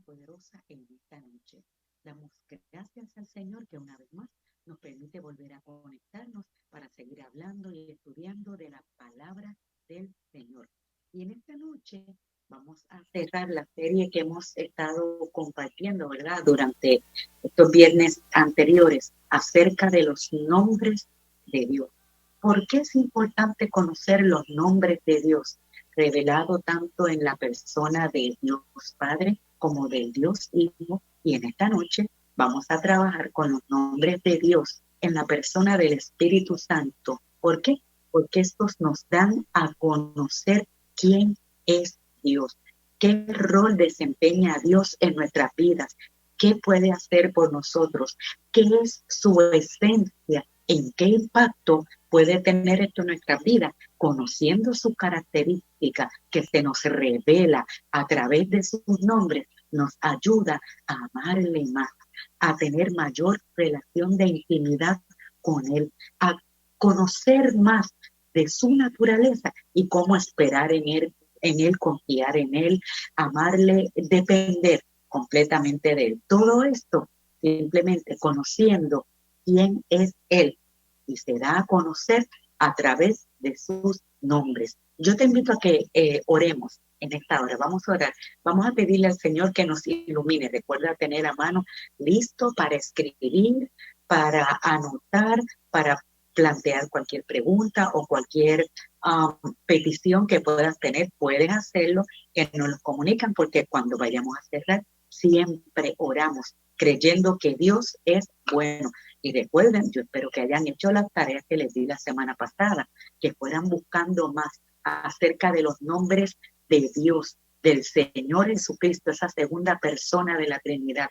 poderosa en esta noche. Damos gracias al Señor que una vez más nos permite volver a conectarnos para seguir hablando y estudiando de la palabra del Señor. Y en esta noche vamos a cerrar la serie que hemos estado compartiendo, ¿verdad? Durante estos viernes anteriores acerca de los nombres de Dios. ¿Por qué es importante conocer los nombres de Dios, revelado tanto en la persona de Dios Padre como del Dios Hijo? Y en esta noche vamos a trabajar con los nombres de Dios en la persona del Espíritu Santo. ¿Por qué? Porque estos nos dan a conocer quién es Dios, qué rol desempeña Dios en nuestras vidas, qué puede hacer por nosotros, qué es su esencia, en qué impacto puede tener esto en nuestra vida, conociendo su característica que se nos revela a través de sus nombres, nos ayuda a amarle más, a tener mayor relación de intimidad con Él, a conocer más de su naturaleza y cómo esperar en Él, confiar en Él, amarle, depender completamente de Él. Todo esto simplemente conociendo quién es Él y se da a conocer a través de sus nombres. Yo te invito a que oremos en esta hora. Vamos a orar. Vamos a pedirle al Señor que nos ilumine. Recuerda tener a mano listo para escribir, para anotar, para plantear cualquier pregunta o cualquier petición que puedas tener. Pueden hacerlo, que nos lo comunican, porque cuando vayamos a cerrar, siempre oramos creyendo que Dios es bueno. Y recuerden, yo espero que hayan hecho las tareas que les di la semana pasada, que fueran buscando más acerca de los nombres de Dios, del Señor Jesucristo, esa segunda persona de la Trinidad.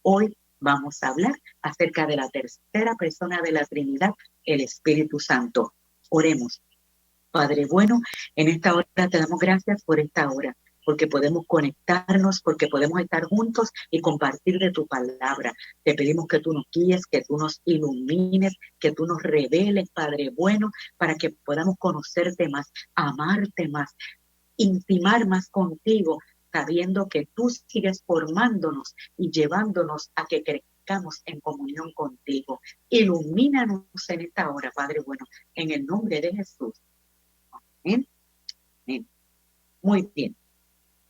Hoy vamos a hablar acerca de la tercera persona de la Trinidad, el Espíritu Santo. Oremos. Padre bueno, en esta hora te damos gracias por esta hora, porque podemos conectarnos, porque podemos estar juntos y compartir de tu palabra. Te pedimos que tú nos guíes, que tú nos ilumines, que tú nos reveles, Padre bueno, para que podamos conocerte más, amarte más, intimar más contigo, sabiendo que tú sigues formándonos y llevándonos a que crezcamos en comunión contigo. Ilumínanos en esta hora, Padre bueno, en el nombre de Jesús. Amén. Amén. Muy bien.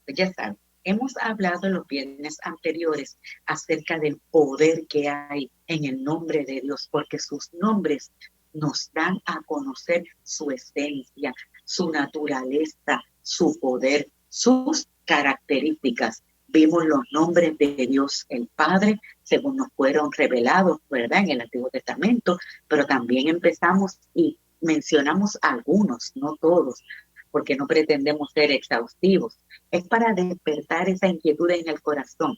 Pues ya saben, hemos hablado en los viernes anteriores acerca del poder que hay en el nombre de Dios, porque sus nombres nos dan a conocer su esencia, su naturaleza, su poder, sus características. Vimos los nombres de Dios el Padre, según nos fueron revelados, ¿verdad?, en el Antiguo Testamento, pero también empezamos y mencionamos algunos, no todos, porque no pretendemos ser exhaustivos. Es para despertar esa inquietud en el corazón.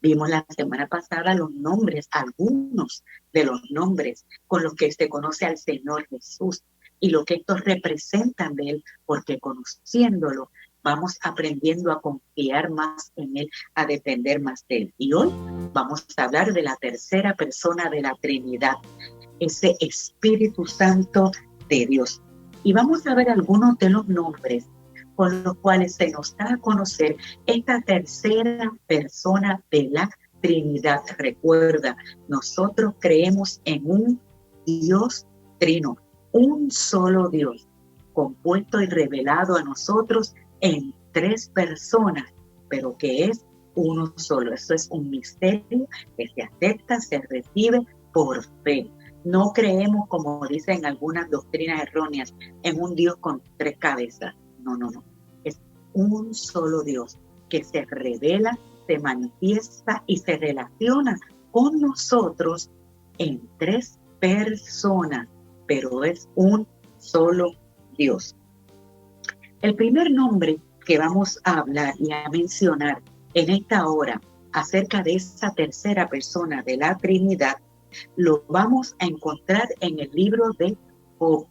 Vimos la semana pasada los nombres, algunos de los nombres con los que se conoce al Señor Jesús y lo que estos representan de Él, porque conociéndolo vamos aprendiendo a confiar más en Él, a depender más de Él. Y hoy vamos a hablar de la tercera persona de la Trinidad, ese Espíritu Santo de Dios. Y vamos a ver algunos de los nombres con los cuales se nos da a conocer esta tercera persona de la Trinidad. Recuerda, nosotros creemos en un Dios trino, un solo Dios, compuesto y revelado a nosotros en tres personas, pero que es uno solo. Eso es un misterio que se acepta, se recibe por fe. No creemos, como dicen algunas doctrinas erróneas, en un Dios con tres cabezas. No. Es un solo Dios que se revela, se manifiesta y se relaciona con nosotros en tres personas, pero es un solo Dios. El primer nombre que vamos a hablar y a mencionar en esta hora acerca de esa tercera persona de la Trinidad lo vamos a encontrar en el libro de Job,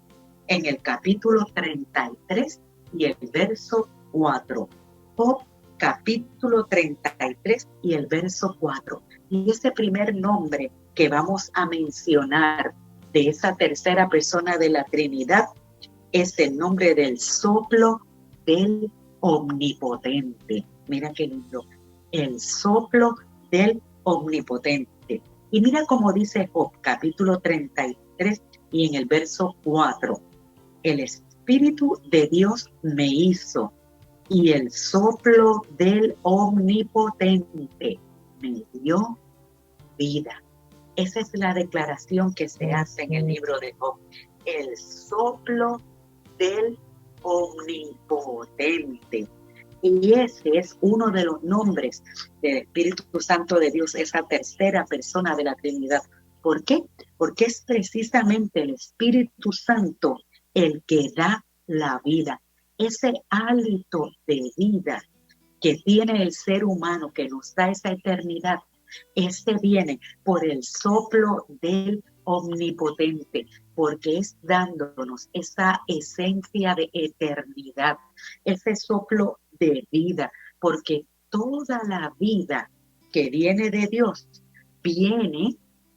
en el capítulo 33 y el verso 4. Job, capítulo 33 y el verso 4. Y ese primer nombre que vamos a mencionar de esa tercera persona de la Trinidad es el nombre del soplo del Omnipotente. Mira qué lindo. el soplo del Omnipotente. Y mira cómo dice Job, capítulo 33 y en el verso 4. El Espíritu de Dios me hizo y el soplo del Omnipotente me dio vida. Esa es la declaración que se hace en el libro de Job. El soplo del Omnipotente. Y ese es uno de los nombres del Espíritu Santo de Dios, esa tercera persona de la Trinidad. ¿Por qué? Porque es precisamente el Espíritu Santo el que da la vida. Ese hálito de vida que tiene el ser humano, que nos da esa eternidad, este viene por el soplo del Omnipotente, porque es dándonos esa esencia de eternidad, ese soplo de vida, porque toda la vida que viene de Dios viene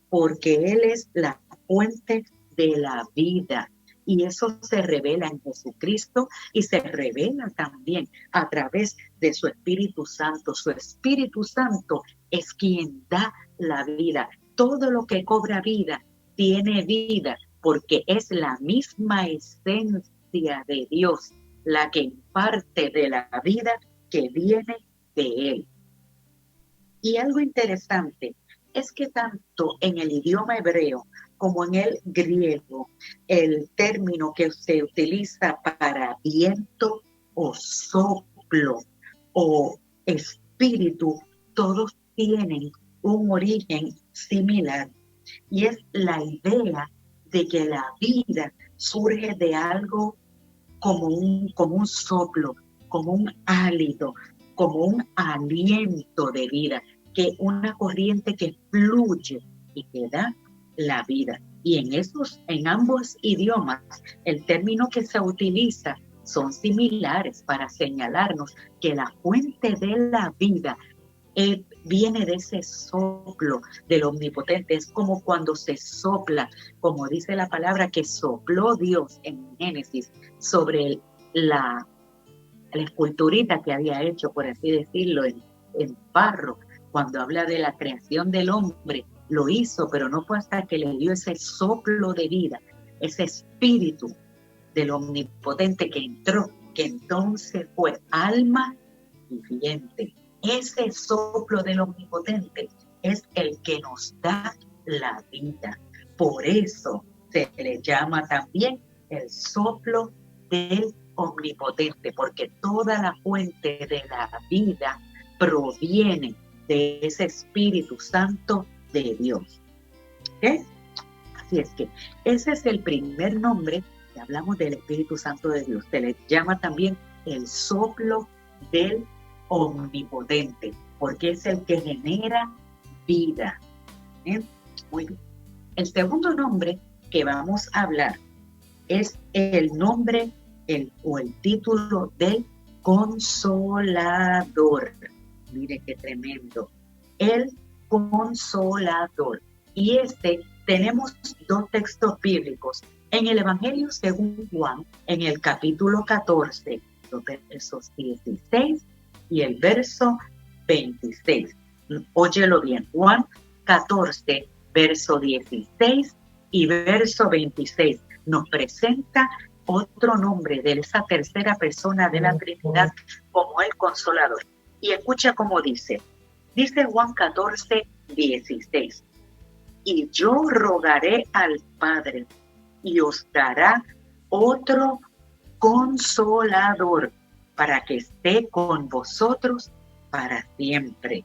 porque Él es la fuente de la vida. Y eso se revela en Jesucristo y se revela también a través de su Espíritu Santo. Su Espíritu Santo es quien da la vida. Todo lo que cobra vida tiene vida porque es la misma esencia de Dios la que imparte de la vida que viene de Él. Y algo interesante es que tanto en el idioma hebreo como en el griego, el término que se utiliza para viento o soplo o espíritu, todos tienen un origen similar. Y es la idea de que la vida surge de algo como un soplo, como un hálito, como un aliento de vida, que una corriente que fluye y que da la vida. Y en ambos idiomas, el término que se utiliza son similares para señalarnos que la fuente de la vida viene de ese soplo del Omnipotente. Es como cuando se sopla, como dice la palabra que sopló Dios en Génesis sobre la esculturita que había hecho, por así decirlo, en barro. Cuando habla de la creación del hombre, lo hizo, pero no fue hasta que le dio ese soplo de vida, ese espíritu del Omnipotente que entró, que entonces fue alma viviente. Ese soplo del Omnipotente es el que nos da la vida. Por eso se le llama también el soplo del Omnipotente, porque toda la fuente de la vida proviene de ese Espíritu Santo de Dios. ¿Okay? Así es que ese es el primer nombre que hablamos del Espíritu Santo de Dios. Se le llama también el soplo del Omnipotente, porque es el que genera vida. Muy bien. El segundo nombre que vamos a hablar es el nombre o el título del Consolador. Mire qué tremendo. El Consolador. Y tenemos dos textos bíblicos. En el Evangelio según Juan, en el capítulo 14, los versos 16 y el verso 26. Óyelo bien, Juan 14, verso 16 y verso 26 nos presenta otro nombre de esa tercera persona de la Trinidad como el Consolador. Y escucha cómo dice Juan 14, 16. Y yo rogaré al Padre y os dará otro Consolador para que esté con vosotros para siempre.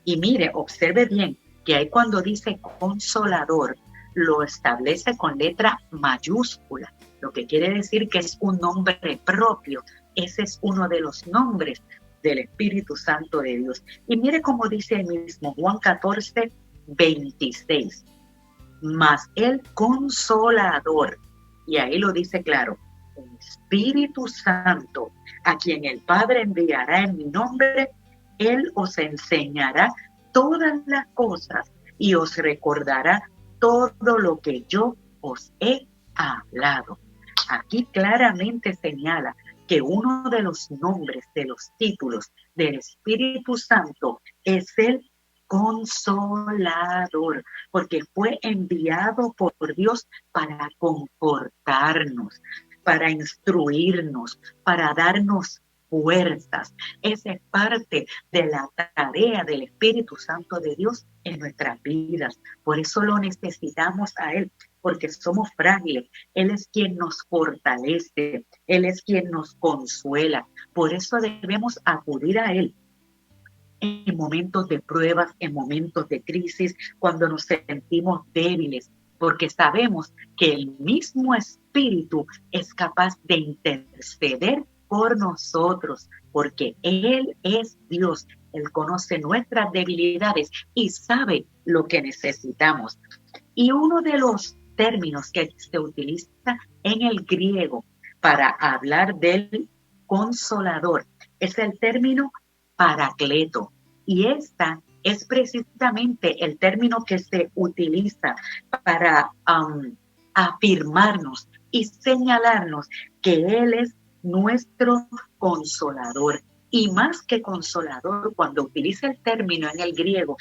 Y mire, observe bien que ahí cuando dice Consolador, lo establece con letra mayúscula, lo que quiere decir que es un nombre propio. Ese es uno de los nombres del Espíritu Santo de Dios. Y mire cómo dice el mismo Juan 14, 26. Mas el Consolador, y ahí lo dice claro, el Espíritu Santo, a quien el Padre enviará en mi nombre, Él os enseñará todas las cosas y os recordará todo lo que yo os he hablado. Aquí claramente señala que uno de los nombres, de los títulos del Espíritu Santo es el Consolador, porque fue enviado por Dios para confortarnos, para instruirnos, para darnos fuerzas. Esa es parte de la tarea del Espíritu Santo de Dios en nuestras vidas. Por eso lo necesitamos a Él, porque somos frágiles. Él es quien nos fortalece, Él es quien nos consuela. Por eso debemos acudir a Él en momentos de pruebas, en momentos de crisis, cuando nos sentimos débiles, porque sabemos que el mismo Espíritu es capaz de interceder por nosotros, porque Él es Dios. Él conoce nuestras debilidades y sabe lo que necesitamos. Y uno de los términos que se utiliza en el griego para hablar del consolador es el término paracleto. Y esta es precisamente el término que se utiliza para afirmarnos y señalarnos que Él es nuestro consolador. Y más que consolador, cuando utiliza el término en el griego,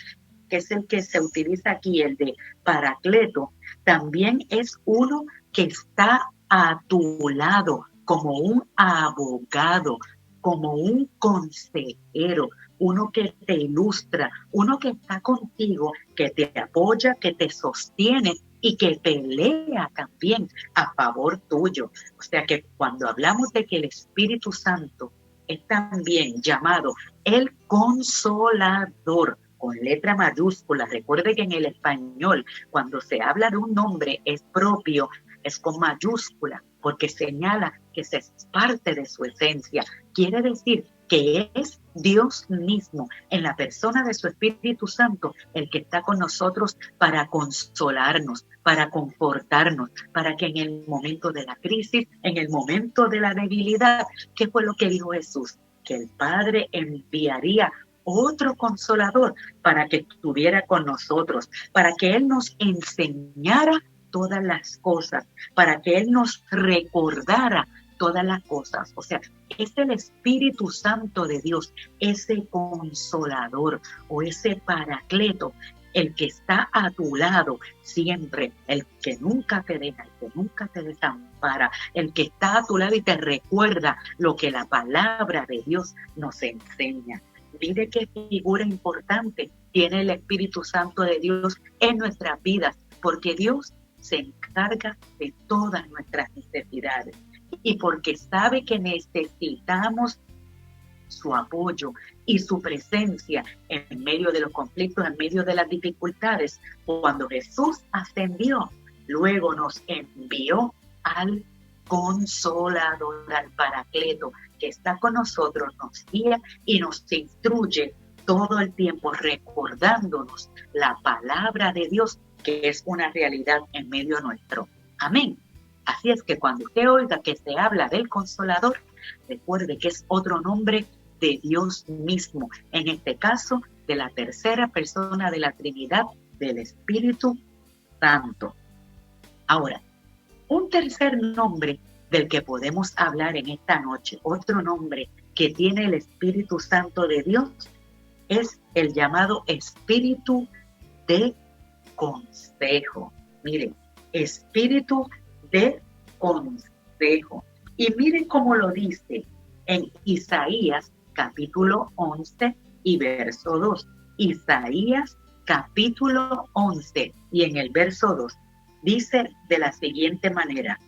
que es el que se utiliza aquí, el de paracleto, también es uno que está a tu lado como un abogado, como un consejero, uno que te ilustra, uno que está contigo, que te apoya, que te sostiene y que pelea también a favor tuyo. O sea que cuando hablamos de que el Espíritu Santo es también llamado el Consolador, con letra mayúscula. Recuerde que en el español, cuando se habla de un nombre, es propio, es con mayúscula, porque señala que es parte de su esencia. Quiere decir que es Dios mismo, en la persona de su Espíritu Santo, el que está con nosotros para consolarnos, para confortarnos, para que en el momento de la crisis, en el momento de la debilidad, ¿qué fue lo que dijo Jesús? Que el Padre enviaría otro consolador para que estuviera con nosotros, para que Él nos enseñara todas las cosas, para que Él nos recordara todas las cosas. O sea, es el Espíritu Santo de Dios, ese consolador o ese paracleto, el que está a tu lado siempre, el que nunca te deja, el que nunca te desampara, el que está a tu lado y te recuerda lo que la palabra de Dios nos enseña. Mire qué figura importante tiene el Espíritu Santo de Dios en nuestras vidas, porque Dios se encarga de todas nuestras necesidades y porque sabe que necesitamos su apoyo y su presencia en medio de los conflictos, en medio de las dificultades. Cuando Jesús ascendió, luego nos envió al Consolador, al Paracleto, que está con nosotros, nos guía y nos instruye todo el tiempo, recordándonos la palabra de Dios, que es una realidad en medio nuestro. Amén. Así es que cuando usted oiga que se habla del Consolador, recuerde que es otro nombre de Dios mismo, en este caso de la tercera persona de la Trinidad, del Espíritu Santo. Ahora, un tercer nombre del que podemos hablar en esta noche, otro nombre que tiene el Espíritu Santo de Dios, es el llamado Espíritu de consejo. Miren, Espíritu de consejo. Y miren cómo lo dice en Isaías capítulo 11 y verso 2. Isaías capítulo 11 y en el verso 2 dice de la siguiente manera: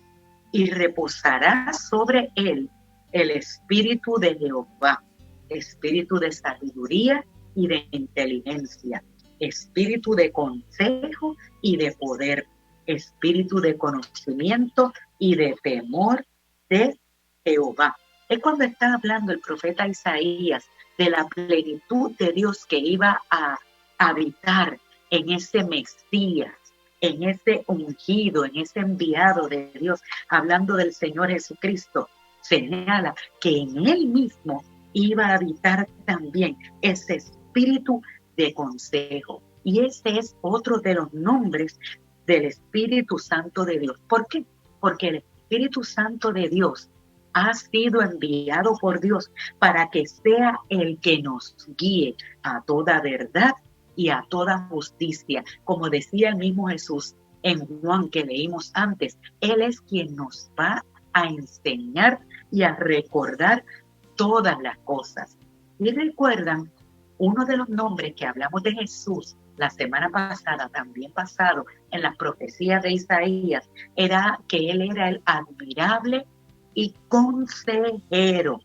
y reposará sobre él el espíritu de Jehová, espíritu de sabiduría y de inteligencia, espíritu de consejo y de poder, espíritu de conocimiento y de temor de Jehová. Es cuando está hablando el profeta Isaías de la plenitud de Dios que iba a habitar en ese Mesías, en ese ungido, en ese enviado de Dios, hablando del Señor Jesucristo. Señala que en él mismo iba a habitar también ese espíritu de consejo. Y ese es otro de los nombres del Espíritu Santo de Dios. ¿Por qué? Porque el Espíritu Santo de Dios ha sido enviado por Dios para que sea el que nos guíe a toda verdad y a toda justicia. Como decía el mismo Jesús en Juan que leímos antes, Él es quien nos va a enseñar y a recordar todas las cosas. Y recuerdan, uno de los nombres que hablamos de Jesús la semana pasada, también pasado en las profecías de Isaías, era que Él era el admirable y consejero.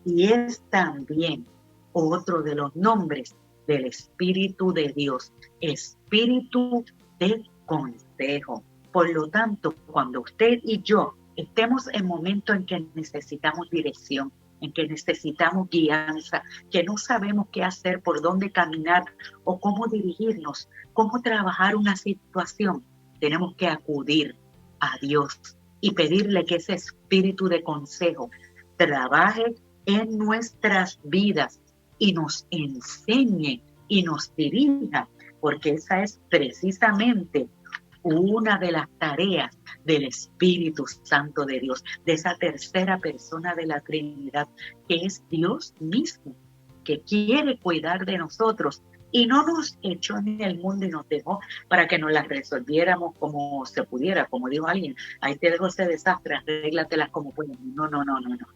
Y es también otro de los nombres del Espíritu de Dios, Espíritu de consejo. Por lo tanto, cuando usted y yo estemos en momentos en que necesitamos dirección, en que necesitamos guianza, que no sabemos qué hacer, por dónde caminar o cómo dirigirnos, cómo trabajar una situación, tenemos que acudir a Dios y pedirle que ese espíritu de consejo trabaje en nuestras vidas y nos enseñe y nos dirija, porque esa es precisamente una de las tareas del Espíritu Santo de Dios, de esa tercera persona de la Trinidad, que es Dios mismo, que quiere cuidar de nosotros y no nos echó en el mundo y nos dejó para que nos las resolviéramos como se pudiera, como dijo alguien, ahí te dejo ese desastre, arréglatelas como puedas. No, no, no, no, no.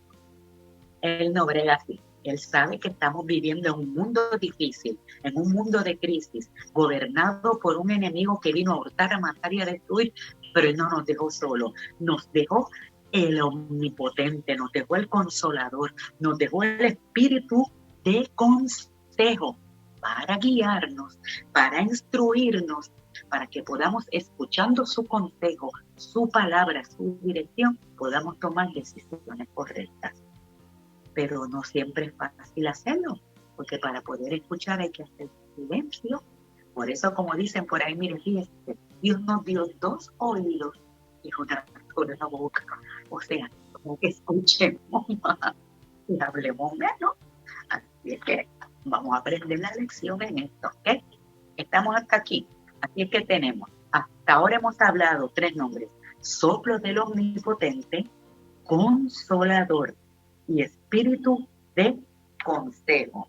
Él no brega así. Él sabe que estamos viviendo en un mundo difícil, en un mundo de crisis, gobernado por un enemigo que vino a hurtar, a matar y a destruir, pero Él no nos dejó solo, nos dejó el omnipotente, nos dejó el consolador, nos dejó el espíritu de consejo para guiarnos, para instruirnos, para que podamos, escuchando su consejo, su palabra, su dirección, podamos tomar decisiones correctas. Pero no siempre es fácil hacerlo, porque para poder escuchar hay que hacer silencio. Por eso, como dicen por ahí, mire, fíjese, Dios nos dio 2 oídos y una boca. O sea, como que escuchemos más y hablemos menos. Así es que vamos a aprender la lección en esto, ¿ok? Estamos hasta aquí. Así es que tenemos, hasta ahora hemos hablado 3 nombres: soplo del omnipotente, consolador y espíritu de consejo.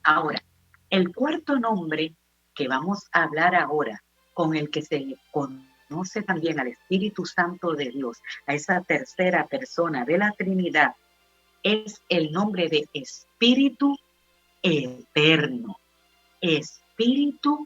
Ahora, el cuarto nombre que vamos a hablar ahora, con el que se conoce también al Espíritu Santo de Dios, a esa tercera persona de la Trinidad, es el nombre de Espíritu Eterno. Espíritu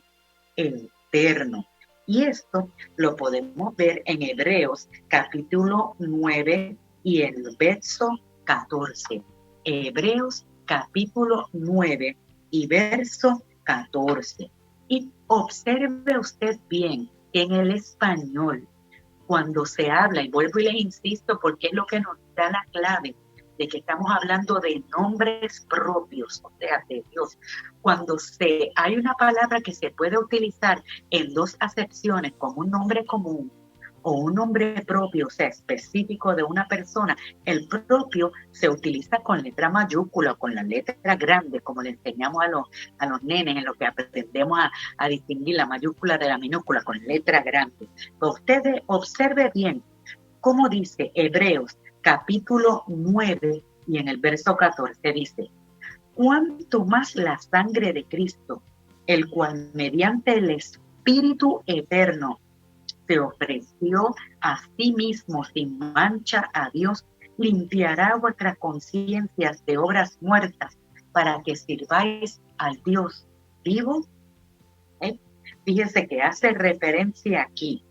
Eterno. Y esto lo podemos ver en Hebreos capítulo 9 y el verso 14. Hebreos capítulo 9 y verso 14. Y observe usted bien que en el español, cuando se habla, y vuelvo y les insisto porque es lo que nos da la clave de que estamos hablando de nombres propios, o sea, de Dios. Cuando hay una palabra que se puede utilizar en 2 acepciones, como un nombre común o un nombre propio, o sea, específico de una persona, el propio se utiliza con letra mayúscula o con la letra grande, como le enseñamos a los nenes, en lo que aprendemos a distinguir la mayúscula de la minúscula con letra grande. Pero ustedes observe bien cómo dice Hebreos capítulo 9 y en el verso 14 dice: cuanto más la sangre de Cristo, el cual mediante el Espíritu eterno se ofreció a sí mismo sin mancha a Dios, limpiará vuestras conciencias de obras muertas para que sirváis al Dios vivo. Fíjense que hace referencia aquí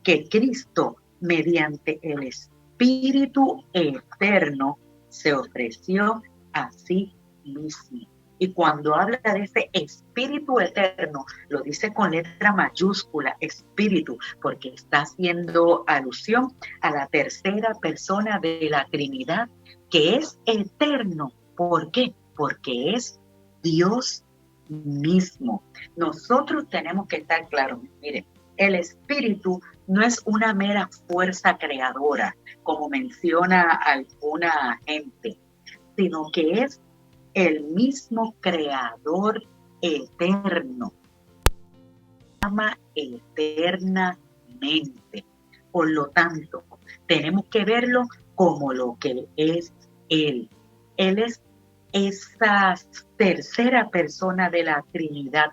que Cristo, mediante el Espíritu eterno, se ofreció a sí mismo. Y cuando habla de ese Espíritu eterno, lo dice con letra mayúscula, Espíritu, porque está haciendo alusión a la tercera persona de la Trinidad, que es eterno. ¿Por qué? Porque es Dios mismo. Nosotros tenemos que estar claros, miren, el Espíritu no es una mera fuerza creadora, como menciona alguna gente, sino que es el mismo creador eterno, ama eternamente. Por lo tanto, tenemos que verlo como lo que es Él. Él es esa tercera persona de la Trinidad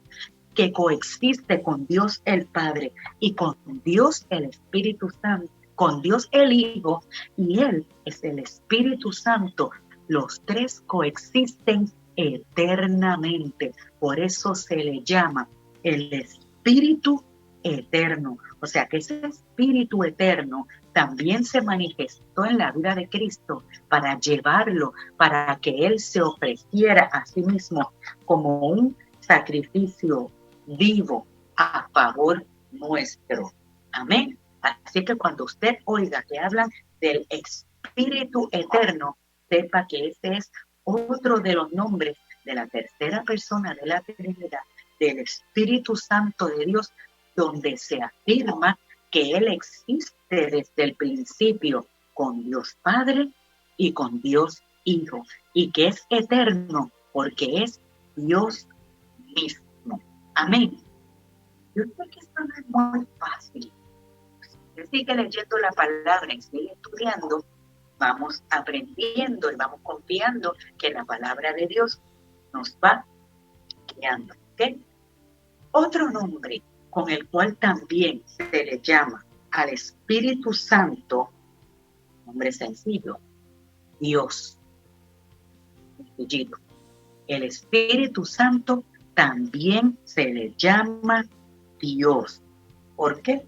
que coexiste con Dios el Padre y con Dios el Espíritu Santo, con Dios el Hijo, y Él es el Espíritu Santo. Los tres coexisten eternamente. Por eso se le llama el Espíritu eterno. O sea que ese Espíritu eterno también se manifestó en la vida de Cristo para llevarlo, para que Él se ofreciera a sí mismo como un sacrificio vivo a favor nuestro. Amén. Así que cuando usted oiga que hablan del Espíritu eterno, sepa que ese es otro de los nombres de la tercera persona de la Trinidad, del Espíritu Santo de Dios, donde se afirma que Él existe desde el principio con Dios Padre y con Dios Hijo, y que es eterno porque es Dios mismo. Amén. Yo sé que esto no es muy fácil. Si sigue leyendo la palabra y sigue estudiando, vamos aprendiendo y vamos confiando que la palabra de Dios nos va guiando. ¿Okay? Otro nombre con el cual también se le llama al Espíritu Santo, nombre sencillo, Dios. El Espíritu Santo también se le llama Dios. ¿Por qué?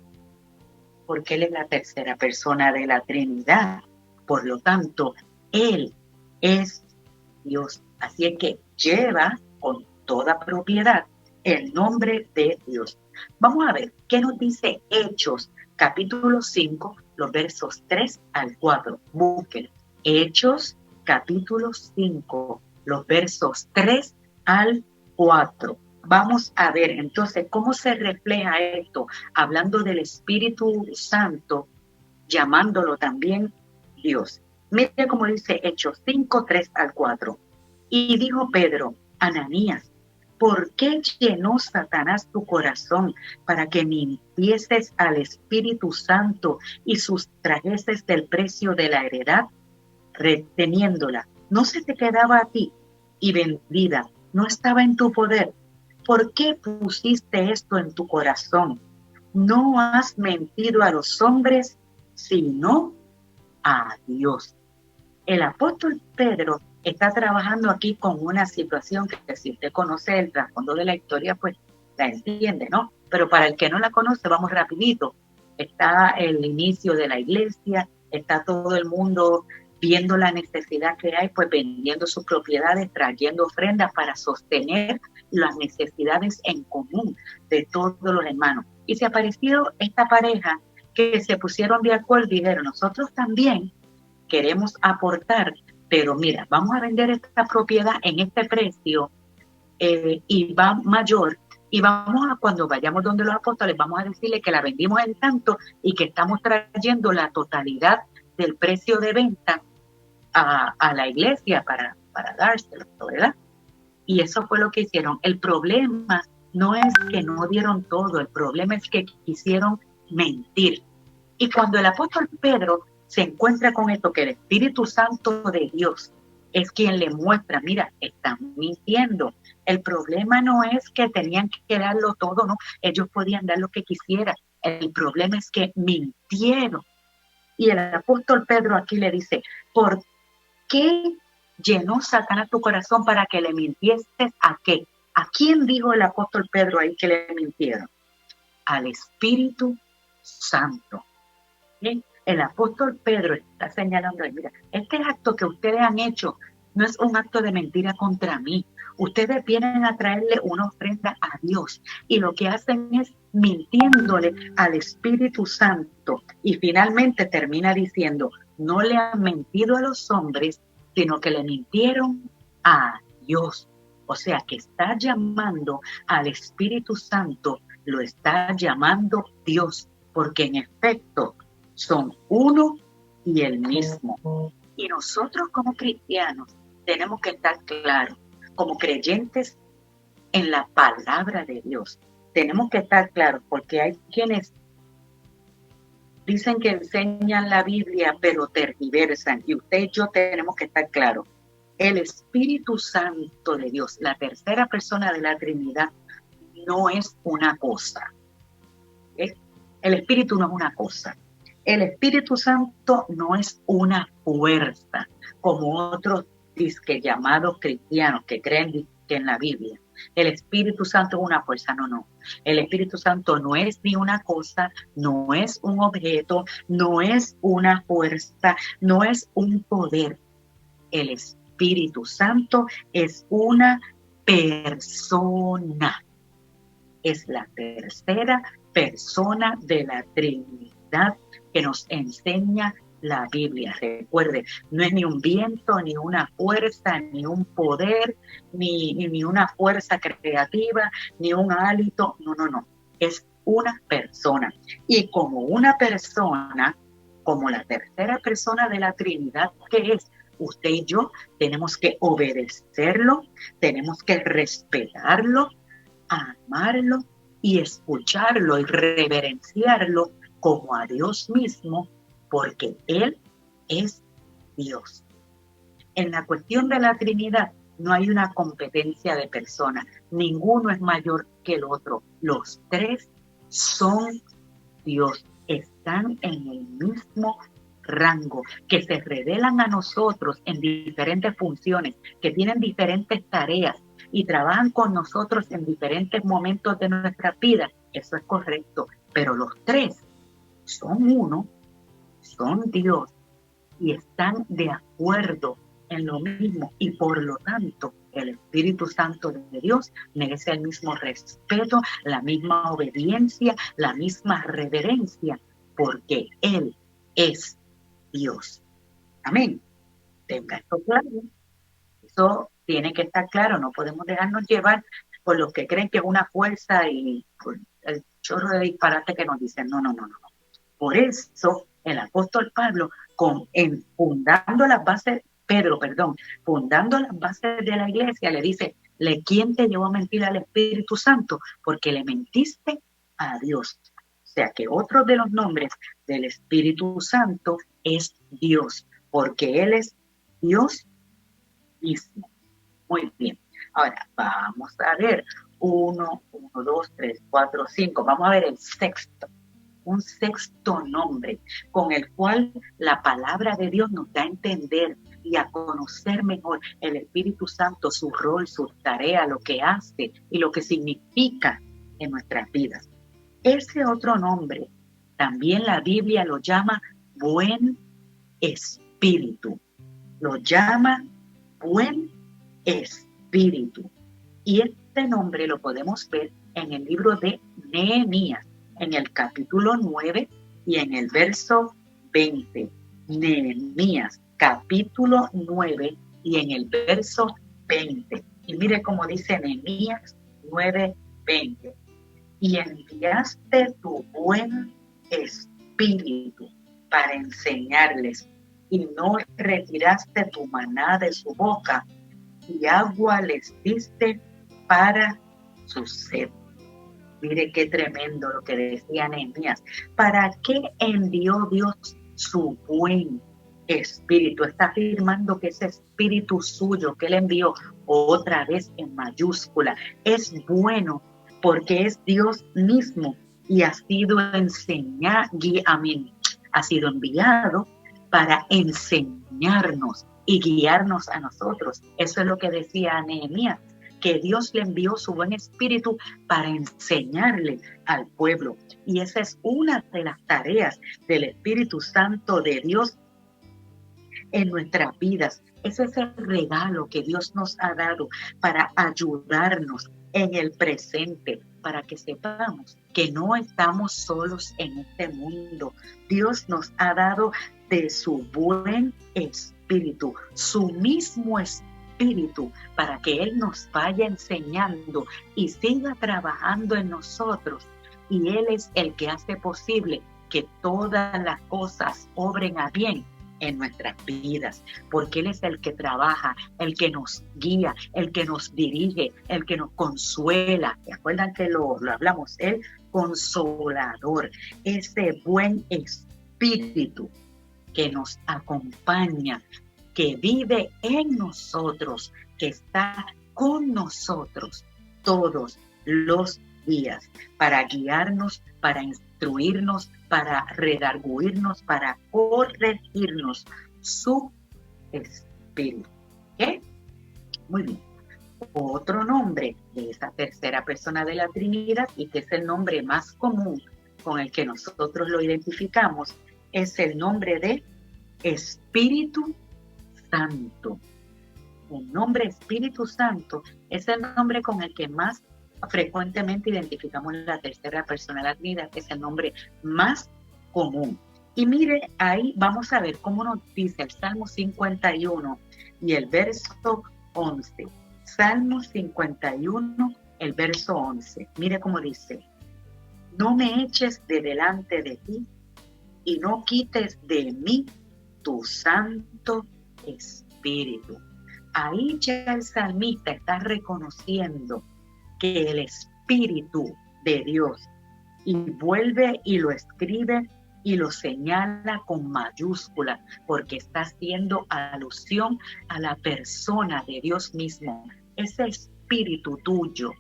Porque Él es la tercera persona de la Trinidad. Por lo tanto, Él es Dios. Así es que lleva con toda propiedad el nombre de Dios. Vamos a ver qué nos dice Hechos, capítulo 5, los versos 3 al 4. Busquen Hechos, capítulo 5, los versos 3 al 4. Vamos a ver entonces cómo se refleja esto, hablando del Espíritu Santo, llamándolo también Dios. Mire cómo dice Hechos 5, 3 al 4. Y dijo Pedro, Ananías, ¿por qué llenó Satanás tu corazón para que mintieses al Espíritu Santo y sustrajeses del precio de la heredad, reteniéndola? ¿No se te quedaba a ti y vendida? ¿No estaba en tu poder? ¿Por qué pusiste esto en tu corazón? No has mentido a los hombres, sino a Dios. El apóstol Pedro está trabajando aquí con una situación que si usted conoce el trasfondo de la historia, pues la entiende, ¿no? Pero para el que no la conoce, vamos rapidito. Está el inicio de la iglesia, está todo el mundo viendo la necesidad que hay, pues vendiendo sus propiedades, trayendo ofrendas para sostener las necesidades en común de todos los hermanos. Y se apareció esta pareja que se pusieron de acuerdo y dijeron, nosotros también queremos aportar, pero mira, vamos a vender esta propiedad en este precio y va mayor, y vamos a, cuando vayamos donde los apóstoles, vamos a decirle que la vendimos en tanto y que estamos trayendo la totalidad del precio de venta a la iglesia para dárselo, ¿verdad? Y eso fue lo que hicieron. El problema no es que no dieron todo, el problema es que quisieron mentir. Y cuando el apóstol Pedro se encuentra con esto, que el Espíritu Santo de Dios es quien le muestra, mira, están mintiendo. El problema no es que tenían que darlo todo, no, ellos podían dar lo que quisieran. El problema es que mintieron. Y el apóstol Pedro aquí le dice, ¿por qué llenó Satanás tu corazón para que le mintieses a qué? ¿A quién dijo el apóstol Pedro ahí que le mintieron? Al Espíritu Santo. ¿Sí? El apóstol Pedro está señalando, mira, este acto que ustedes han hecho no es un acto de mentira contra mí. Ustedes vienen a traerle una ofrenda a Dios y lo que hacen es mintiéndole al Espíritu Santo. Y finalmente termina diciendo, no le han mentido a los hombres, sino que le mintieron a Dios. O sea que está llamando al Espíritu Santo, lo está llamando Dios, porque en efecto son uno y el mismo. Y nosotros como cristianos tenemos que estar claros, como creyentes en la palabra de Dios, tenemos que estar claros, porque hay quienes Dicen que enseñan la Biblia, pero tergiversan. Y usted y yo tenemos que estar claros. El Espíritu Santo de Dios, la tercera persona de la Trinidad, no es una cosa. El Espíritu no es una cosa. El Espíritu Santo no es una fuerza, como otros disque llamados cristianos que creen que en la Biblia el Espíritu Santo es una fuerza. No. El Espíritu Santo no es ni una cosa, no es un objeto, no es una fuerza, no es un poder. El Espíritu Santo es una persona. Es la tercera persona de la Trinidad que nos enseña la Biblia. Recuerde, no es ni un viento, ni una fuerza, ni un poder, ni una fuerza creativa, ni un hálito. No. Es una persona. Y como una persona, como la tercera persona de la Trinidad que es, usted y yo tenemos que obedecerlo, tenemos que respetarlo, amarlo y escucharlo y reverenciarlo como a Dios mismo, porque Él es Dios. En la cuestión de la Trinidad no hay una competencia de personas, ninguno es mayor que el otro, los tres son Dios, están en el mismo rango, que se revelan a nosotros en diferentes funciones, que tienen diferentes tareas y trabajan con nosotros en diferentes momentos de nuestra vida. Eso es correcto, pero los tres son uno, son Dios y están de acuerdo en lo mismo, y por lo tanto el Espíritu Santo de Dios merece el mismo respeto, la misma obediencia, la misma reverencia, porque Él es Dios. Amén. Tenga esto claro. Eso tiene que estar claro. No podemos dejarnos llevar por los que creen que es una fuerza y por el chorro de disparate que nos dicen. No. Por eso el apóstol Pablo, fundando las bases de la iglesia, le dice: ¿quién te llevó a mentir al Espíritu Santo? Porque le mentiste a Dios. O sea que otro de los nombres del Espíritu Santo es Dios, porque Él es Dios mismo. Muy bien. Ahora vamos a ver 1, 2, 3, 4, 5. Vamos a ver el sexto. Un sexto nombre con el cual la palabra de Dios nos da a entender y a conocer mejor el Espíritu Santo, su rol, su tarea, lo que hace y lo que significa en nuestras vidas. Ese otro nombre también la Biblia lo llama buen espíritu. Lo llama buen espíritu. Y este nombre lo podemos ver en el libro de Nehemías, en el capítulo 9 y en el verso 20. Nehemías, capítulo 9 y en el verso 20. Y mire cómo dice Nehemías 9:20. Y enviaste tu buen espíritu para enseñarles, y no retiraste tu maná de su boca, y agua les diste para su sed. Mire qué tremendo lo que decía Nehemías. ¿Para qué envió Dios su buen espíritu? Está afirmando que ese espíritu suyo que él envió, otra vez en mayúscula, es bueno porque es Dios mismo y ha sido ha sido enviado para enseñarnos y guiarnos a nosotros. Eso es lo que decía Nehemías, que Dios le envió su buen espíritu para enseñarle al pueblo. Y esa es una de las tareas del Espíritu Santo de Dios en nuestras vidas. Ese es el regalo que Dios nos ha dado para ayudarnos en el presente, para que sepamos que no estamos solos en este mundo. Dios nos ha dado de su buen espíritu, su mismo espíritu, para que Él nos vaya enseñando y siga trabajando en nosotros. Y Él es el que hace posible que todas las cosas obren a bien en nuestras vidas, porque Él es el que trabaja, el que nos guía, el que nos dirige, el que nos consuela. ¿Se acuerdan que lo hablamos? El consolador, ese buen espíritu Espíritu que nos acompaña, que vive en nosotros, que está con nosotros todos los días para guiarnos, para instruirnos, para redarguirnos, para corregirnos. Su Espíritu. ¿Qué? Muy bien. Otro nombre de esa tercera persona de la Trinidad, y que es el nombre más común con el que nosotros lo identificamos, es el nombre de Espíritu Santo. El nombre Espíritu Santo es el nombre con el que más frecuentemente identificamos la tercera persona de la Trinidad, es el nombre más común. Y mire, ahí vamos a ver cómo nos dice el Salmo 51 y el verso 11. Salmo 51, el verso 11. Mire cómo dice: no me eches de delante de ti y no quites de mí tu Santo Espíritu. Ahí ya el salmista está reconociendo que el Espíritu de Dios, y vuelve y lo escribe y lo señala con mayúscula, porque está haciendo alusión a la persona de Dios mismo, ese Espíritu tuyo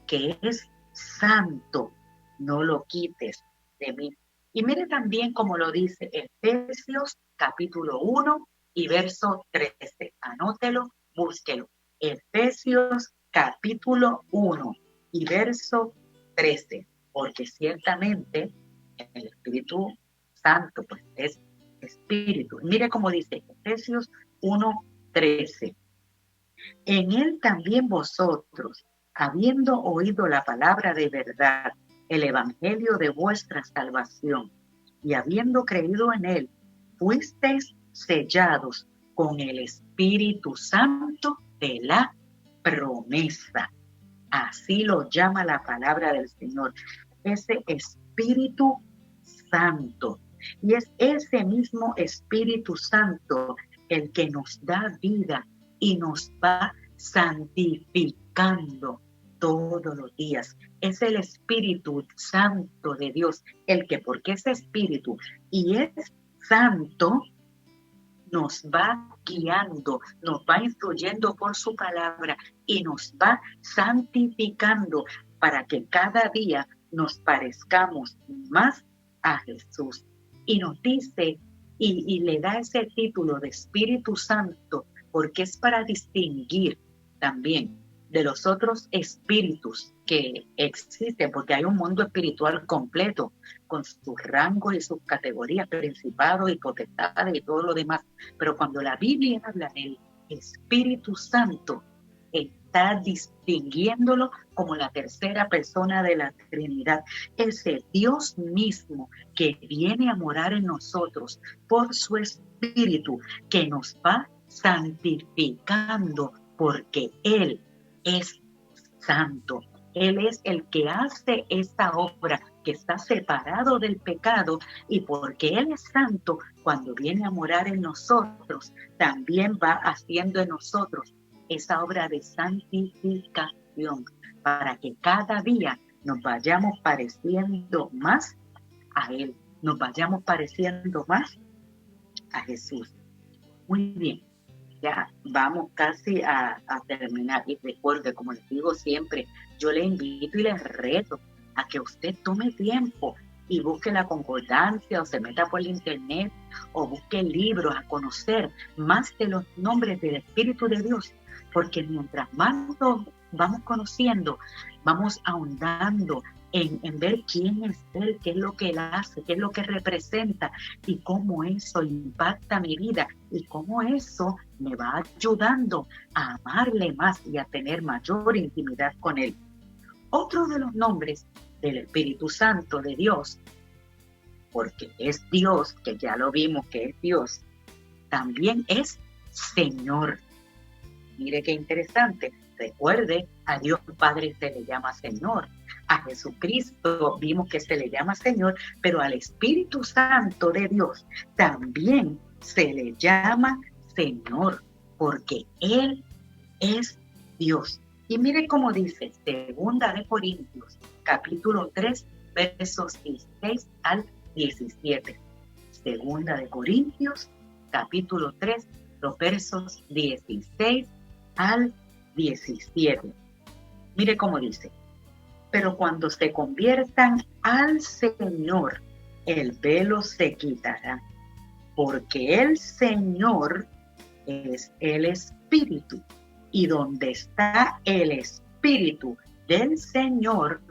que es santo, no lo quites de mí. Y mire también como lo dice Efesios capítulo 1 y verso 13. Anótelo, búsquelo. Efesios capítulo 1 y verso 13. Porque ciertamente el Espíritu Santo pues es Espíritu. Mire cómo dice Efesios 1:13. En él también vosotros, habiendo oído la palabra de verdad, el evangelio de vuestra salvación, y habiendo creído en él, fuisteis sellados con el Espíritu Santo de la promesa. Así lo llama la palabra del Señor, ese Espíritu Santo. Y es ese mismo Espíritu Santo el que nos da vida y nos va santificando todos los días. Es el Espíritu Santo de Dios, el que, porque es Espíritu y es santo, nos va guiando, nos va instruyendo por su palabra y nos va santificando para que cada día nos parezcamos más a Jesús. Y nos dice, y le da ese título de Espíritu Santo, porque es para distinguir también de los otros espíritus que existen, porque hay un mundo espiritual completo, con sus rangos y sus categorías, principados y potestades y todo lo demás. Pero cuando la Biblia habla del Espíritu Santo, está distinguiéndolo como la tercera persona de la Trinidad, ese Dios mismo que viene a morar en nosotros por su Espíritu, que nos va santificando, porque Él es santo. Él es el que hace esta obra, que está separado del pecado, y porque Él es santo, cuando viene a morar en nosotros, también va haciendo en nosotros esa obra de santificación, para que cada día nos vayamos pareciendo más a Él, nos vayamos pareciendo más a Jesús. Muy bien. Ya vamos casi a terminar. Y recuerde, como les digo siempre, yo le invito y les reto a que usted tome tiempo y busque la concordancia, o se meta por el internet, o busque libros a conocer más de los nombres del Espíritu de Dios, porque mientras más los vamos conociendo, vamos ahondando en ver quién es Él, qué es lo que Él hace, qué es lo que representa y cómo eso impacta mi vida y cómo eso me va ayudando a amarle más y a tener mayor intimidad con Él. Otro de los nombres del Espíritu Santo de Dios, porque es Dios, que ya lo vimos que es Dios, también es Señor. Mire qué interesante. Recuerde, a Dios Padre se le llama Señor. A Jesucristo vimos que se le llama Señor, pero al Espíritu Santo de Dios también se le llama Señor, porque Él es Dios. Y mire cómo dice 2 Corintios, capítulo 3, versos 16 al 17. Segunda de Corintios, capítulo 3, los versos 16 al 17. Mire cómo dice: pero cuando se conviertan al Señor, el velo se quitará, porque el Señor es el Espíritu, y donde está el Espíritu del Señor,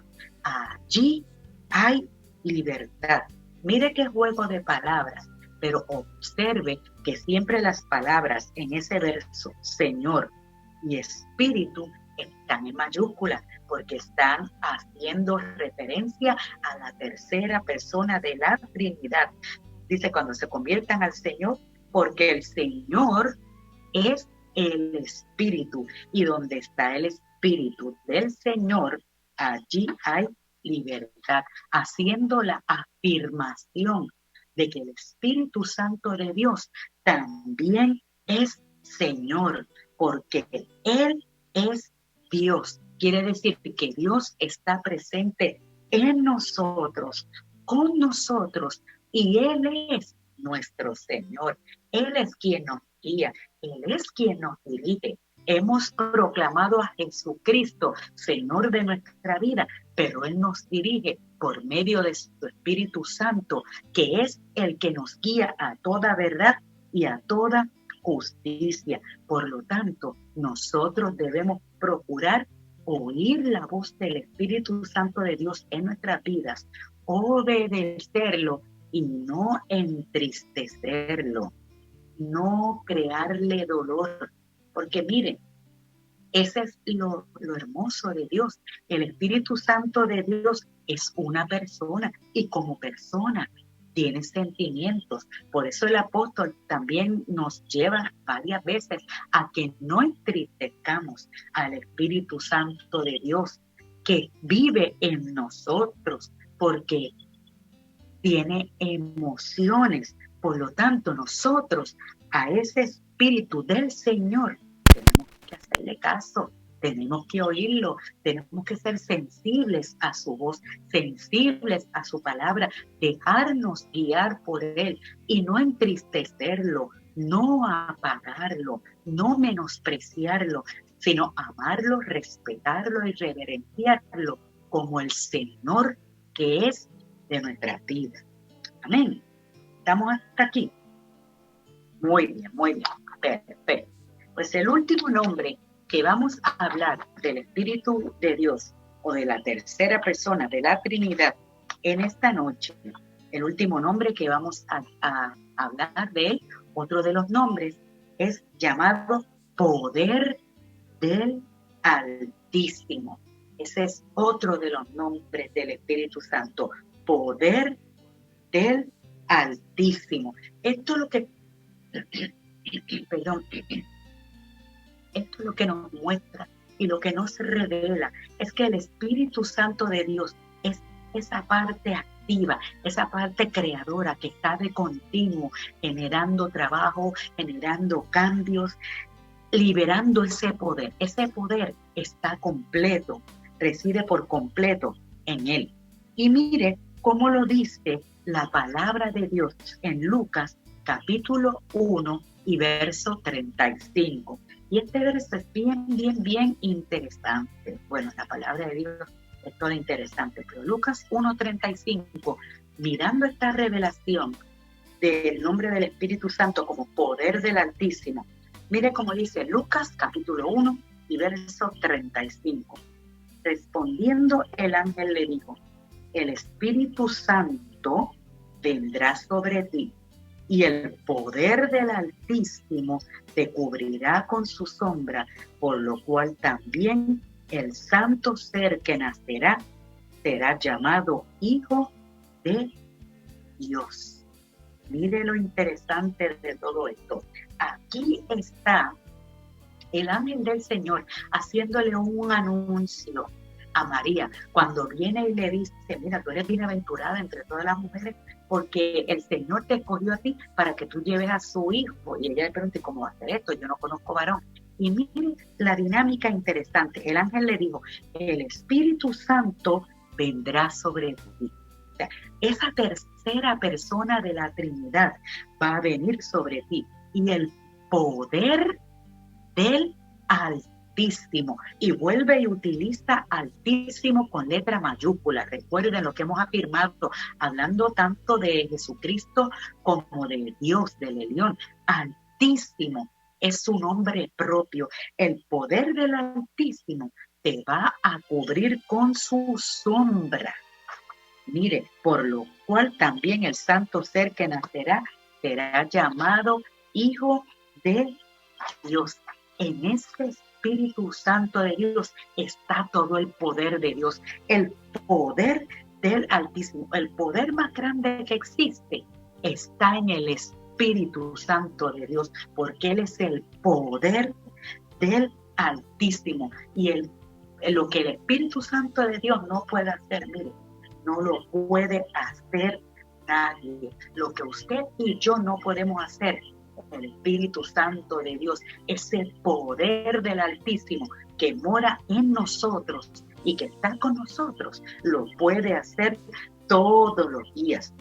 allí hay libertad. Mire qué juego de palabras, pero observe que siempre las palabras en ese verso, Señor y Espíritu, están en mayúscula, porque están haciendo referencia a la tercera persona de la Trinidad. Dice, cuando se conviertan al Señor, porque el Señor es el Espíritu, y donde está el Espíritu del Señor, allí hay libertad, haciendo la afirmación de que el Espíritu Santo de Dios también es Señor, porque Él es Dios. Quiere decir que Dios está presente en nosotros, con nosotros, y Él es nuestro Señor. Él es quien nos guía, Él es quien nos dirige. Hemos proclamado a Jesucristo, Señor de nuestra vida, pero Él nos dirige por medio de su Espíritu Santo, que es el que nos guía a toda verdad y a toda justicia. Por lo tanto, nosotros debemos procurar oír la voz del Espíritu Santo de Dios en nuestras vidas, obedecerlo y no entristecerlo, no crearle dolor. Porque miren, ese es lo hermoso de Dios. El Espíritu Santo de Dios es una persona, y como persona tiene sentimientos. Por eso el apóstol también nos lleva varias veces a que no entristezcamos al Espíritu Santo de Dios, que vive en nosotros, porque tiene emociones. Por lo tanto, nosotros a ese Espíritu del Señor tenemos que hacerle caso, tenemos que oírlo, tenemos que ser sensibles a su voz, sensibles a su palabra, dejarnos guiar por Él y no entristecerlo, no apagarlo, no menospreciarlo, sino amarlo, respetarlo y reverenciarlo como el Señor que es de nuestras vidas. Amén. ¿Estamos hasta aquí? Muy bien, muy bien. Perfecto. Pues el último nombre que vamos a hablar del Espíritu de Dios o de la tercera persona de la Trinidad en esta noche, el último nombre que vamos a hablar de él, otro de los nombres, es llamado Poder del Altísimo. Ese es otro de los nombres del Espíritu Santo, Poder del Altísimo. Esto es lo que perdón, esto es lo que nos muestra y lo que nos revela es que el Espíritu Santo de Dios es esa parte activa, esa parte creadora que está de continuo generando trabajo, generando cambios, liberando ese poder. Ese poder está completo, reside por completo en Él. Y mire cómo lo dice la palabra de Dios en Lucas capítulo 1 y verso 35. Y este verso es bien interesante. Bueno, la palabra de Dios es toda interesante, pero Lucas 1:35, mirando esta revelación del nombre del Espíritu Santo como poder del Altísimo, mire cómo dice Lucas capítulo 1 y verso 35. Respondiendo el ángel le dijo: el Espíritu Santo vendrá sobre ti, y el poder del Altísimo te cubrirá con su sombra, por lo cual también el santo ser que nacerá será llamado Hijo de Dios. Mire lo interesante de todo esto. Aquí está el ángel del Señor haciéndole un anuncio a María cuando viene y le dice: mira, tú eres bienaventurada entre todas las mujeres, porque el Señor te escogió a ti para que tú lleves a su hijo. Y ella le pregunta: ¿cómo va a ser esto? Yo no conozco varón. Y miren la dinámica interesante. El ángel le dijo: el Espíritu Santo vendrá sobre ti. sea, esa tercera persona de la Trinidad va a venir sobre ti y el poder del Altísimo. Y vuelve y utiliza Altísimo con letra mayúscula. Recuerden lo que hemos afirmado, hablando tanto de Jesucristo como de Dios, del Elión. Altísimo es su nombre propio. El poder del Altísimo te va a cubrir con su sombra. Mire, por lo cual también el santo ser que nacerá será llamado Hijo de Dios. En ese Espíritu Santo de Dios está todo el poder de Dios, el poder del Altísimo, el poder más grande que existe está en el Espíritu Santo de Dios, porque Él es el poder del Altísimo. Y lo que el Espíritu Santo de Dios no puede hacer, mire, no lo puede hacer nadie. Lo que usted y yo no podemos hacer, el Espíritu Santo de Dios, ese poder del Altísimo que mora en nosotros y que está con nosotros, lo puede hacer todos los días.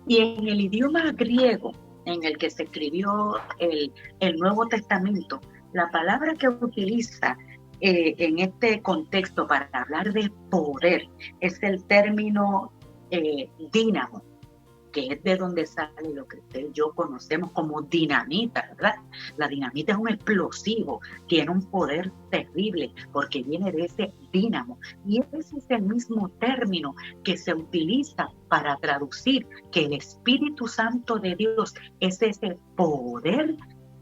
Y en el idioma griego en el que se escribió el Nuevo Testamento, la palabra que utiliza en este contexto para hablar de poder es el término dínamo, que es de donde sale lo que usted y yo conocemos como dinamita, ¿verdad? La dinamita es un explosivo, tiene un poder terrible porque viene de ese dínamo. Y ese es el mismo término que se utiliza para traducir que el Espíritu Santo de Dios es ese poder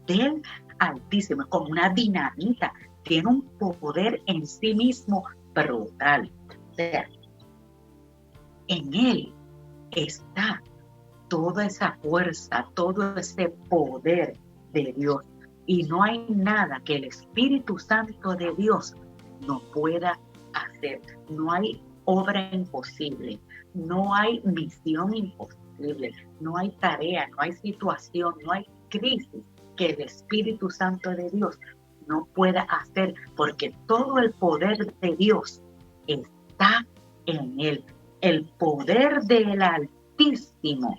del Altísimo, es como una dinamita, tiene un poder en sí mismo brutal. O sea, en él está toda esa fuerza, todo ese poder de Dios. Y no hay nada que el Espíritu Santo de Dios no pueda hacer. No hay obra imposible, no hay misión imposible, no hay tarea, no hay situación, no hay crisis que el Espíritu Santo de Dios no pueda hacer, porque todo el poder de Dios está en él. El poder del Altísimo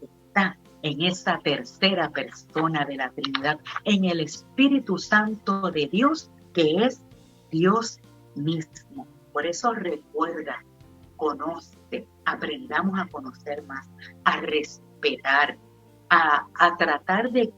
está en esa tercera persona de la Trinidad, en el Espíritu Santo de Dios, que es Dios mismo. Por eso recuerda, conoce, aprendamos a conocer más, a respetar, a tratar de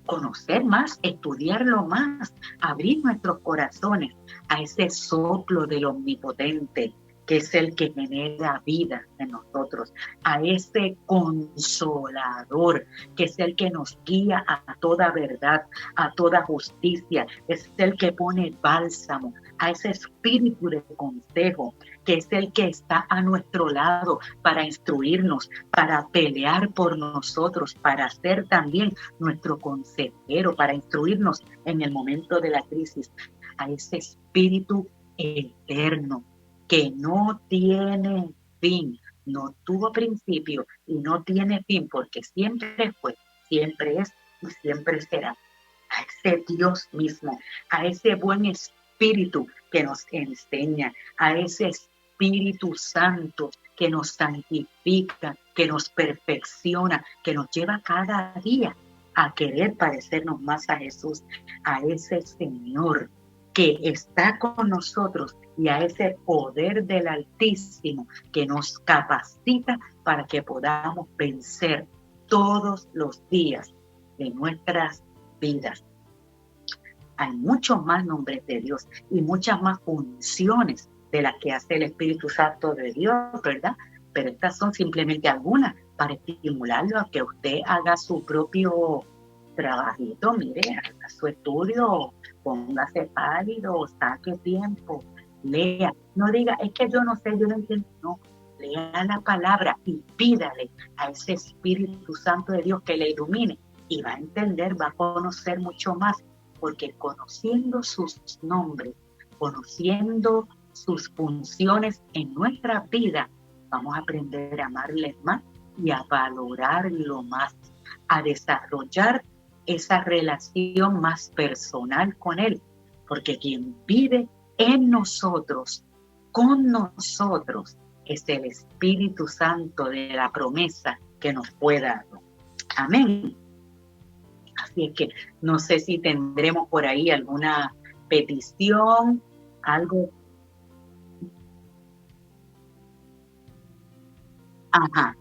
conocer más, estudiarlo más, abrir nuestros corazones a ese soplo del Omnipotente, que es el que genera vida en nosotros, a ese consolador, que es el que nos guía a toda verdad, a toda justicia, es el que pone bálsamo, a ese espíritu de consejo, que es el que está a nuestro lado para instruirnos, para pelear por nosotros, para ser también nuestro consejero, para instruirnos en el momento de la crisis, a ese espíritu eterno que no tiene fin, no tuvo principio y no tiene fin, porque siempre fue, siempre es y siempre será. A ese Dios mismo, a ese buen espíritu que nos enseña, a ese Espíritu Santo que nos santifica, que nos perfecciona, que nos lleva cada día a querer parecernos más a Jesús, a ese Señor que está con nosotros y a ese poder del Altísimo que nos capacita para que podamos vencer todos los días de nuestras vidas. Hay muchos más nombres de Dios y muchas más funciones de las que hace el Espíritu Santo de Dios, ¿verdad? Pero estas son simplemente algunas para estimularlo a que usted haga su propio trabajito, mire, haga su estudio, póngase pálido, saque tiempo, lea. No diga, es que yo no sé, yo no entiendo. No, lea la palabra y pídale a ese Espíritu Santo de Dios que le ilumine y va a entender, va a conocer mucho más, porque conociendo sus nombres, conociendo sus funciones en nuestra vida, vamos a aprender a amarles más y a valorarlo más, a desarrollar esa relación más personal con Él, porque quien vive en nosotros, con nosotros, es el Espíritu Santo de la promesa que nos fue dado. Amén. Así es que no sé si tendremos por ahí alguna petición, algo. Ajá.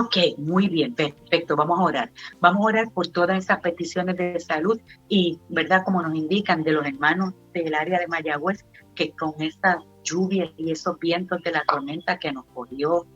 Ok, muy bien, perfecto. Vamos a orar. Vamos a orar por todas esas peticiones de salud y, ¿verdad? Como nos indican de los hermanos del área de Mayagüez, que con esta lluvia y esos vientos de la tormenta que nos cogió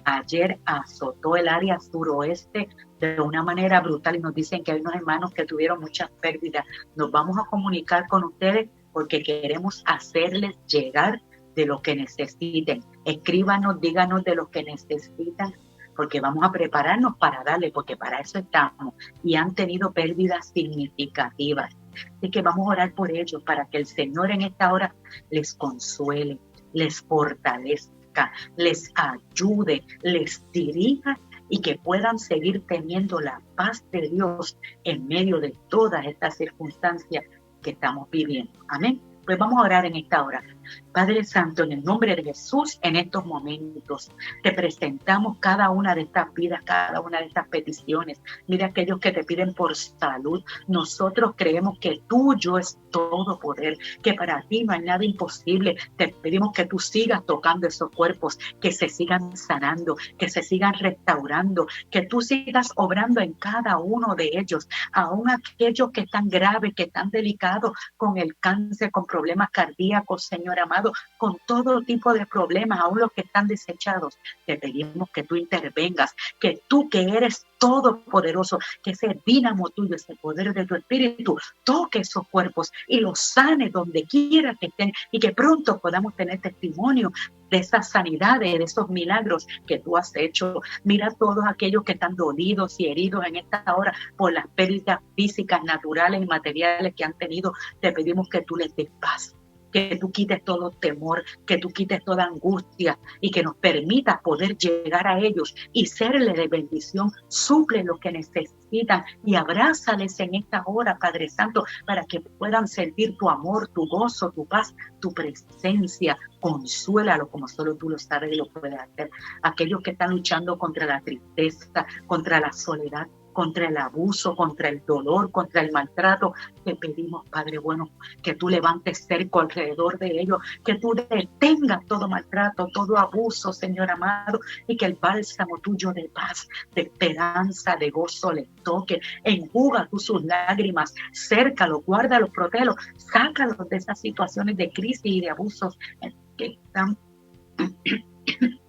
ayer, azotó el área suroeste de una manera brutal y nos dicen que hay unos hermanos que tuvieron muchas pérdidas. Nos vamos a comunicar con ustedes porque queremos hacerles llegar de lo que necesiten. Escríbanos, díganos de lo que necesitan, porque vamos a prepararnos para darle, porque para eso estamos, y han tenido pérdidas significativas. Así que vamos a orar por ellos, para que el Señor en esta hora les consuele, les fortalezca, les ayude, les dirija y que puedan seguir teniendo la paz de Dios en medio de todas estas circunstancias que estamos viviendo. Amén. Pues vamos a orar en esta hora. Padre Santo, en el nombre de Jesús, en estos momentos te presentamos cada una de estas vidas, cada una de estas peticiones. Mira aquellos que te piden por salud. Nosotros creemos que tuyo es todo poder, que para ti no hay nada imposible. Te pedimos que tú sigas tocando esos cuerpos, que se sigan sanando, que se sigan restaurando, que tú sigas obrando en cada uno de ellos, aún aquellos que están graves, que están delicados con el cáncer, con problemas cardíacos, Señor amado, con todo tipo de problemas, aún los que están desechados. Te pedimos que tú intervengas, que tú que eres todopoderoso, que ese dínamo tuyo, ese poder de tu espíritu, toque esos cuerpos y los sane donde quiera que estén y que pronto podamos tener testimonio de esas sanidades, de esos milagros que tú has hecho. Mira a todos aquellos que están dolidos y heridos en esta hora por las pérdidas físicas, naturales y materiales que han tenido. Te pedimos que tú les des paz, que tú quites todo temor, que tú quites toda angustia y que nos permitas poder llegar a ellos y serles de bendición. Suple lo que necesitan y abrázales en esta hora, Padre Santo, para que puedan sentir tu amor, tu gozo, tu paz, tu presencia. Consuélalo como solo tú lo sabes y lo puedes hacer. Aquellos que están luchando contra la tristeza, contra la soledad, contra el abuso, contra el dolor, contra el maltrato, te pedimos, Padre bueno, que tú levantes cerco alrededor de ellos, que tú detengas todo maltrato, todo abuso, Señor amado, y que el bálsamo tuyo de paz, de esperanza, de gozo les toque. Enjuga tú sus lágrimas, cércalo, guárdalo, protégelo, sácalos de esas situaciones de crisis y de abusos que están,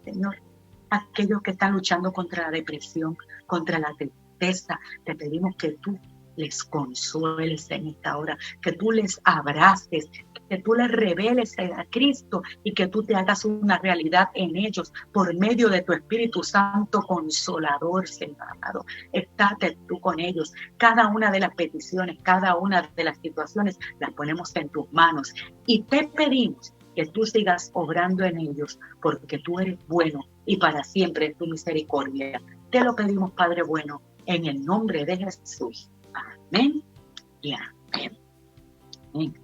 Señor, aquellos que están luchando contra la depresión, contra la tristeza, te pedimos que tú les consueles en esta hora, que tú les abraces, que tú les reveles a Cristo y que tú te hagas una realidad en ellos por medio de tu Espíritu Santo Consolador, Señor amado. Estate tú con ellos. Cada una de las peticiones, cada una de las situaciones las ponemos en tus manos y te pedimos que tú sigas obrando en ellos, porque tú eres bueno y para siempre es tu misericordia. Te lo pedimos, Padre bueno, en el nombre de Jesús. Amén y amén. Amén.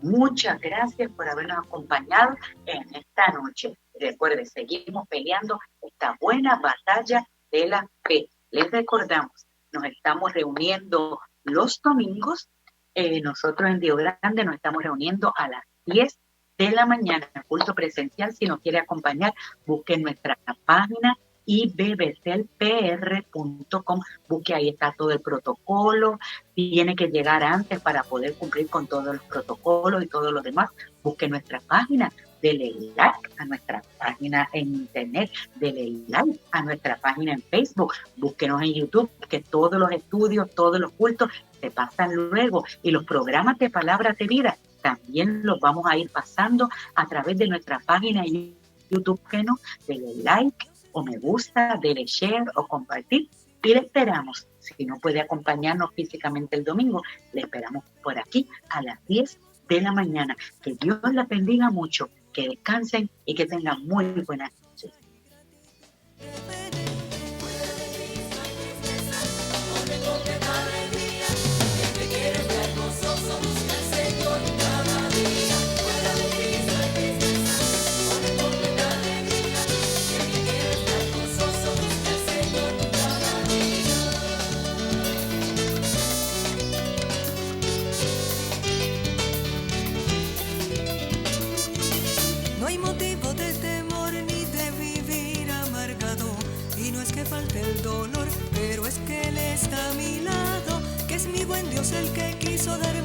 Muchas gracias por habernos acompañado en esta noche. Recuerde, seguimos peleando esta buena batalla de la fe. Les recordamos, nos estamos reuniendo los domingos. Nosotros en Río Grande nos estamos reuniendo a las 10 de la mañana, culto presencial. Si nos quiere acompañar, busque nuestra página ibbtelpr.com, busque, ahí está todo el protocolo. Tiene que llegar antes para poder cumplir con todos los protocolos y todo lo demás. Busque nuestra página, dele like a nuestra página en internet, dele like a nuestra página en Facebook, búsquenos en YouTube, que todos los estudios, todos los cultos se pasan luego, y los programas de Palabra de Vida también los vamos a ir pasando a través de nuestra página en YouTube. Que no, dele like o me gusta, dele share o compartir, y le esperamos. Si no puede acompañarnos físicamente el domingo, le esperamos por aquí a las 10 de la mañana. Que Dios la bendiga mucho, que descansen y que tengan muy buenas noches. Dios el que quiso dar